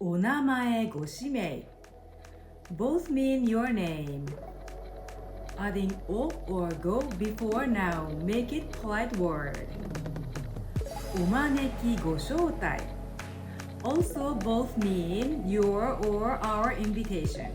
onamae go shimei. Both mean your name. Adding o or go before noun make it polite word. Omaneki go shoutai. Also both mean your or our invitation.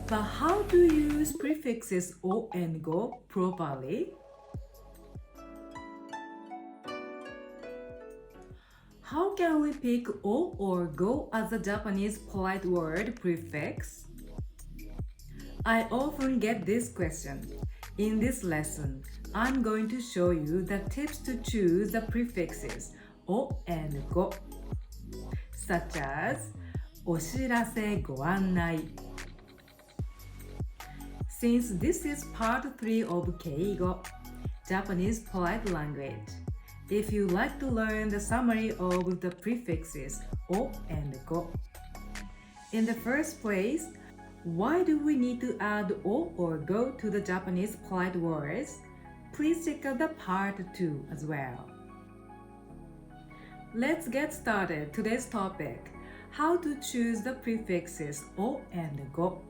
But how to use prefixes o and go properly? How can we pick o or go as a Japanese polite word prefix? I often get this question. In this lesson, I'm going to show you the tips to choose the prefixes o and go, such as お知らせご案内. Since this is part 3 of keigo, Japanese polite language, if you like to learn the summary of the prefixes o and go. In the first place, why do we need to add o or go to the Japanese polite words? Please check out the part 2 as well. Let's get started. Today's topic, how to choose the prefixes o and go.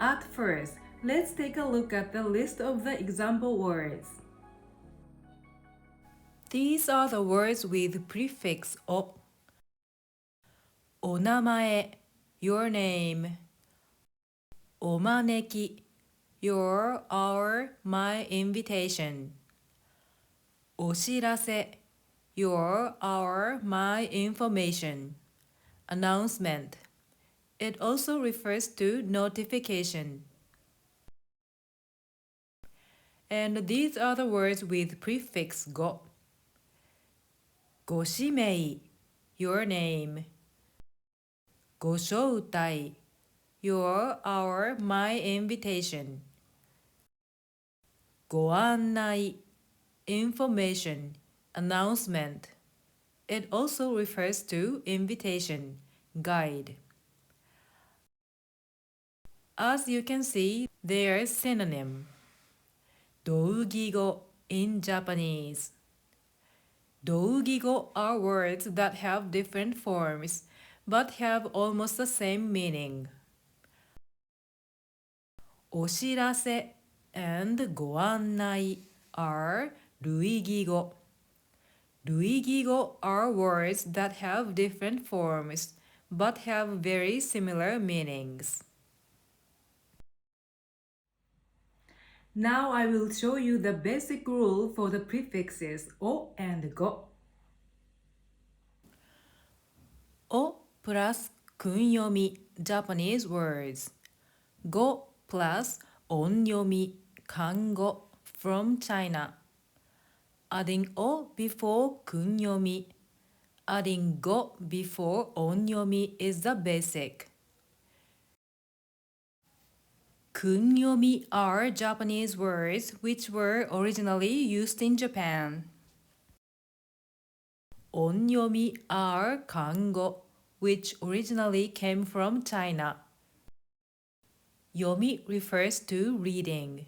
At first, let's take a look at the list of the example words. These are the words with prefix o. Onamae, your name. Omaneki, your, our, my invitation. Oshirase, your, our, my information. Announcement. It also refers to notification. And these are the words with prefix go. Goshimei, your name. Goshoutai, your, our, my invitation. Goannai, information, announcement. It also refers to invitation, guide. As you can see, they are synonym. Dougi-go in Japanese. Dougi-go are words that have different forms, but have almost the same meaning. Oshirase and goannai are Ruigi-go. Ruigi-go are words that have different forms, but have very similar meanings. Now I will show you the basic rule for the prefixes o and go. O plus kunyomi, Japanese words. Go plus onyomi, Kango, from China. Adding o before kunyomi, adding go before onyomi is the basic. Kunyomi are Japanese words which were originally used in Japan. Onyomi are Kango, which originally came from China. Yomi refers to reading.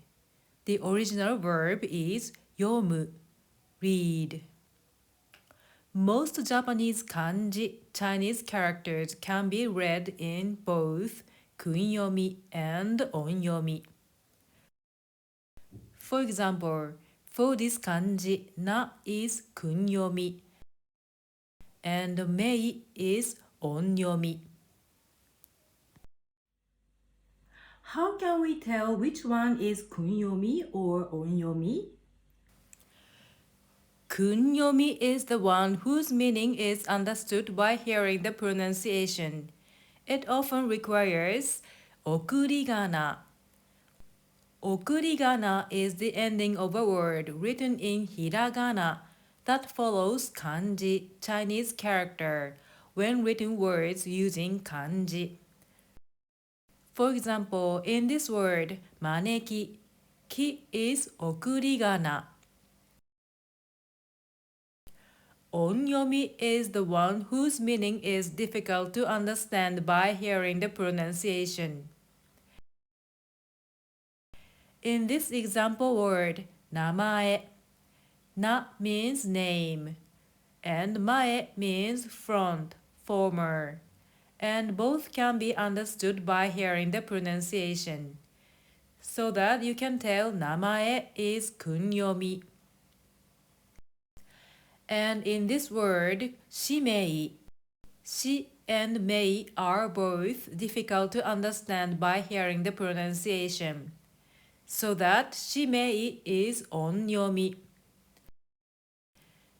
The original verb is yomu, read. Most Japanese kanji, Chinese characters can be read in both kunyomi and onyomi. For example, for this kanji, na is kunyomi and mei is onyomi. How can we tell which one is kunyomi or onyomi? Kunyomi is the one whose meaning is understood by hearing the pronunciation. It often requires okurigana. Okurigana is the ending of a word written in hiragana that follows kanji, Chinese character, when written words using kanji. For example, in this word, maneki, ki is okurigana. Onyomi is the one whose meaning is difficult to understand by hearing the pronunciation. In this example word, namae, na means name, and mae means front, former, and both can be understood by hearing the pronunciation, so that you can tell namae is kunyomi. And in this word, shimei, shi and mei are both difficult to understand by hearing the pronunciation, so that shimei is onyomi.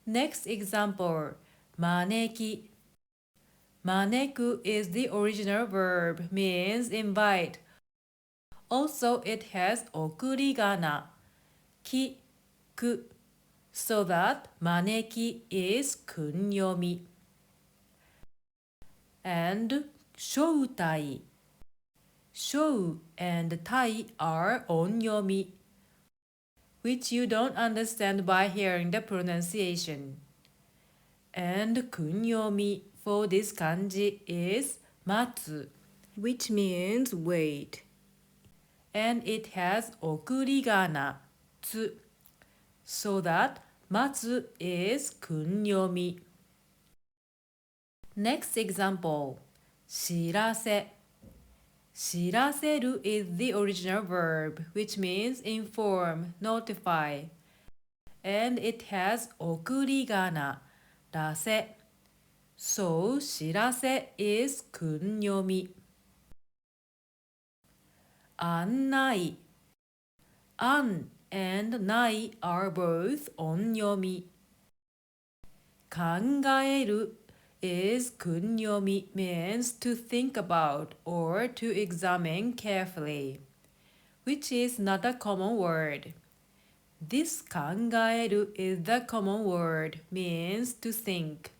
Next example, maneki. Maneku is the original verb, means invite. Also, it has okurigana, ki, ku, so that maneki is kunyomi. And shoutai. Shou and tai are onyomi, which you don't understand by hearing the pronunciation. And kunyomi for this kanji is matsu, which means wait. And it has okurigana, tsu, so that matsu is kunyomi. Next example, shirase. Shiraseru is the original verb, which means inform, notify. And it has okurigana, rase. So, shirase is kunyomi. Annai. An and nai are both onyomi. Kangaeru is kunyomi, means to think about or to examine carefully, which is not a common word. This kangaeru is the common word, means to think,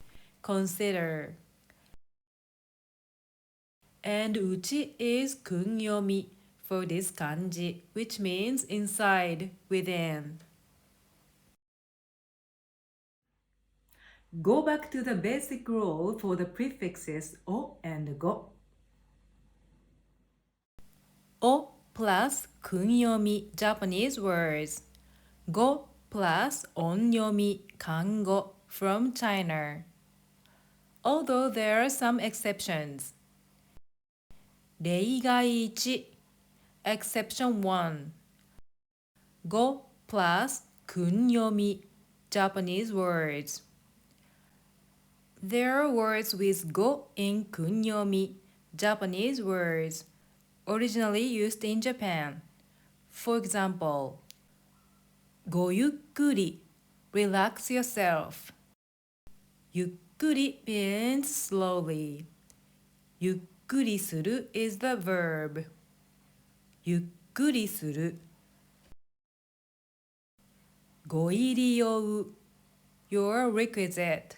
consider. And uchi is kunyomi for this kanji, which means inside, within. Go back to the basic rule for the prefixes o and go. O plus kunyomi Japanese words. Go plus onyomi Kango from China. Although there are some exceptions. 例外1 Exception 1 Go plus kunyomi Japanese words. There are words with go in kunyomi Japanese words originally used in Japan. For example, ごゆっくり relax yourself. ゆっくり means slowly. ゆっくりする is the verb. ゆっくりする。ご入り用 your requisite.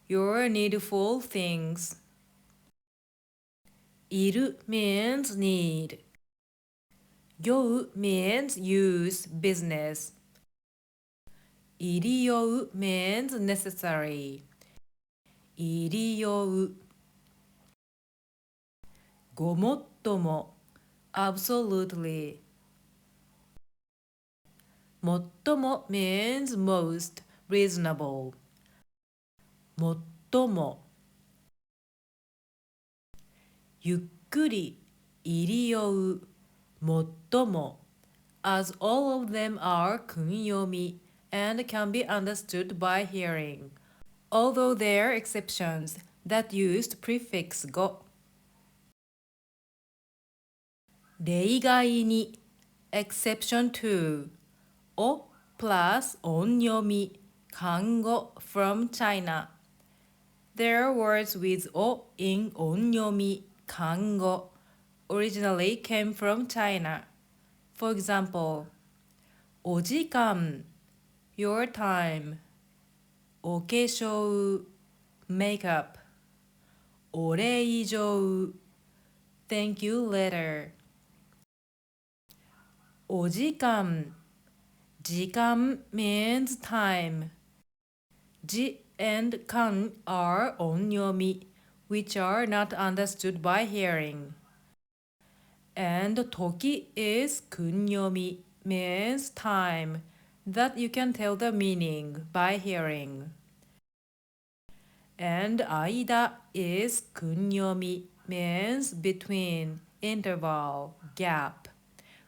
Your needful things. いる means need. 用 means use, business. 入り用 means necessary. 入り用。ごもっとも absolutely. もっとも means most, reasonable. もっとも。ゆっくり、入り酔う、もっとも。As all of them are kunyomi and can be understood by hearing, although there are exceptions that used prefix go. 例外に Exception 2 O plus onyomi Kango from China. There are words with O in onyomi Kango originally came from China. For example, お時間 your time. お化粧 makeup. お礼以上 thank you letter. お時間時間 means time. じ and kan are onyomi, which are not understood by hearing. And toki is kunyomi, means time, that you can tell the meaning by hearing. And aida is kunyomi, means between, interval, gap,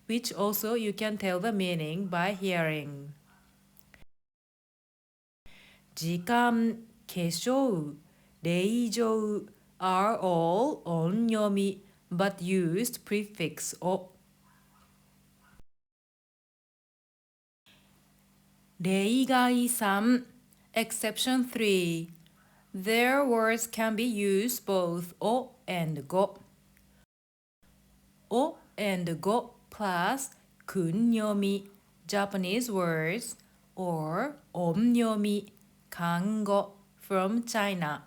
which also you can tell the meaning by hearing. 時間、化粧、令状 are all onyomi but used prefix を。例外3 Exception 3 Their words can be used both o and go. O and go plus kunyomi, Japanese words, or onyomi, Kango from China.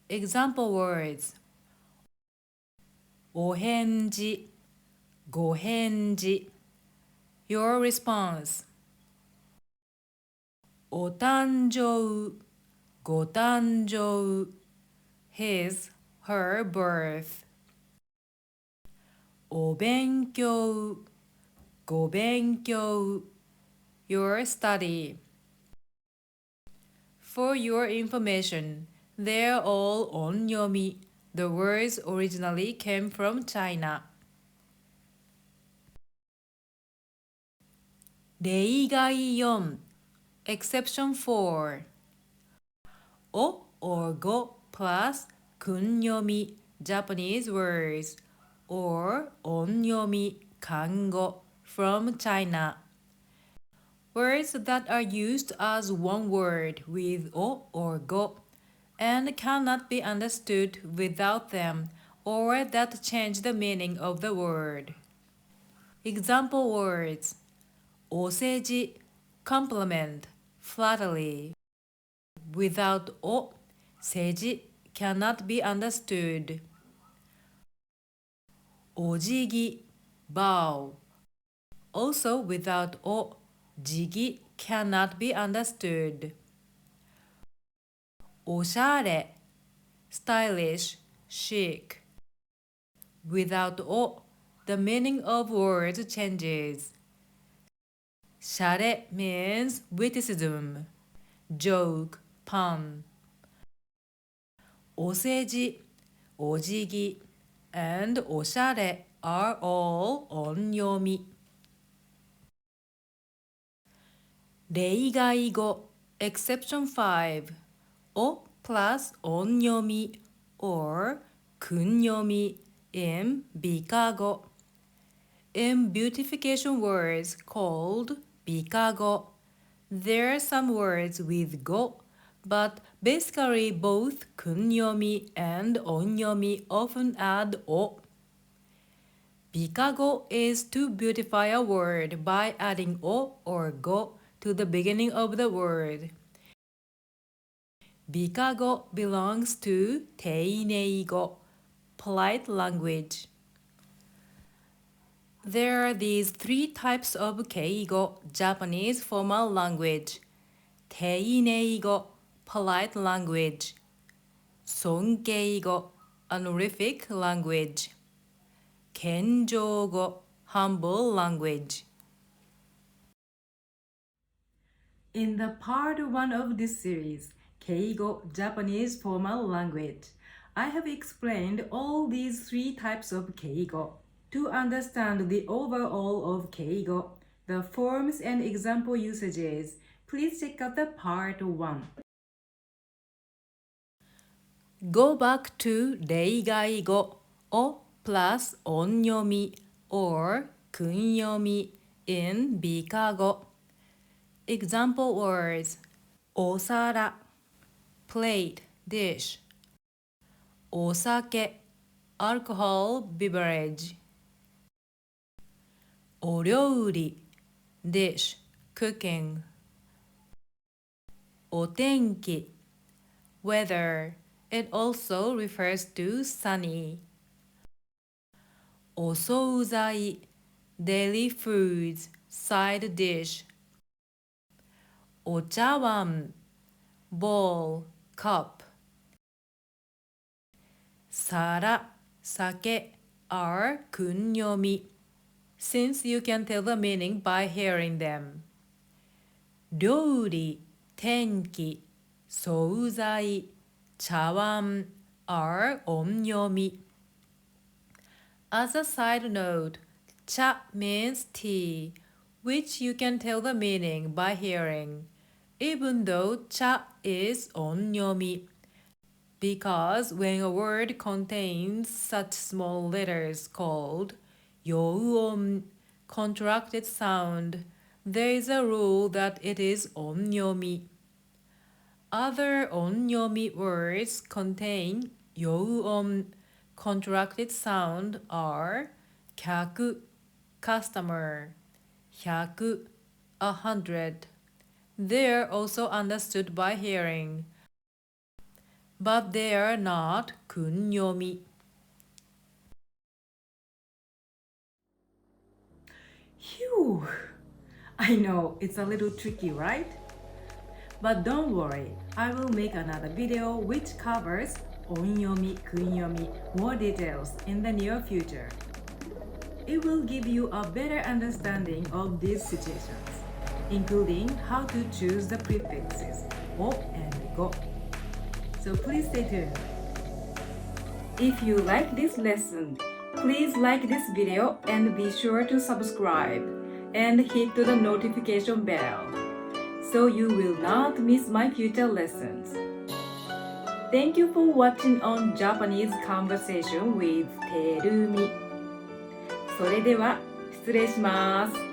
Example words: お返事、ご返事。Your response: お誕生、ご誕生。His, her birth. お勉強、ご勉強。Your study. For your information, they're all onyomi. The words originally came from China. 例外4 Exception 4 O or go plus kunyomi, Japanese words, or onyomi, Kango from China. Words that are used as one word with o or go and cannot be understood without them, or that change the meaning of the word. Example words: お世辞 compliment, flattery. Without o, 世辞 cannot be understood. お辞儀 bow. Also without o, 辞儀 cannot be understood. おしゃれ stylish, chic. Without o, the meaning of words changes. しゃれ means witticism, joke, pun. お世辞、お辞儀 and おしゃれ are all onyomi. 例外語 Exception 5 O plus onyomi or kunyomi in Bikago. In beautification words called Bikago, there are some words with go, but basically both kunyomi and onyomi often add o. Bikago is to beautify a word by adding o or go to the beginning of the word. Bikago belongs to teineigo, polite language. There are these three types of keigo, Japanese formal language. Teineigo, polite language. Sonkeigo, honorific language. Kenjougo, humble language. In the part 1 of this series, Keigo, Japanese formal language, I have explained all these three types of Keigo. To understand the overall of Keigo, the forms and example usages, please check out the part 1. Go back to 例外語 o plus onyomi or kunyomi in Bikago. Example words: お皿 plate, dish. お酒 alcohol, beverage. お料理 dish, cooking. お天気 weather. It also refers to sunny. お惣菜 daily foods, side dish. お茶碗 bowl, cup. 皿 sake are kunyomi, since you can tell the meaning by hearing them. 料理天気惣菜 chawan are onyomi. As a side note, cha means tea, which you can tell the meaning by hearing, even though cha is onyomi. Because when a word contains such small letters called youon, contracted sound, there is a rule that it is onyomi. Other onyomi words contain youon, contracted sound are kyaku, customer, hyaku, 100. They are also understood by hearing, but they are not kunyomi. Phew! I know it's a little tricky, right? But don't worry, I will make another video which covers onyomi, kunyomi, more details in the near future. It will give you a better understanding of these situations, including how to choose the prefixes o and go. So please stay tuned. If you like this lesson, please like this video and be sure to subscribe and hit the notification bell so you will not miss my future lessons. Thank you for watching on Japanese Conversation with Terumi. それでは失礼します。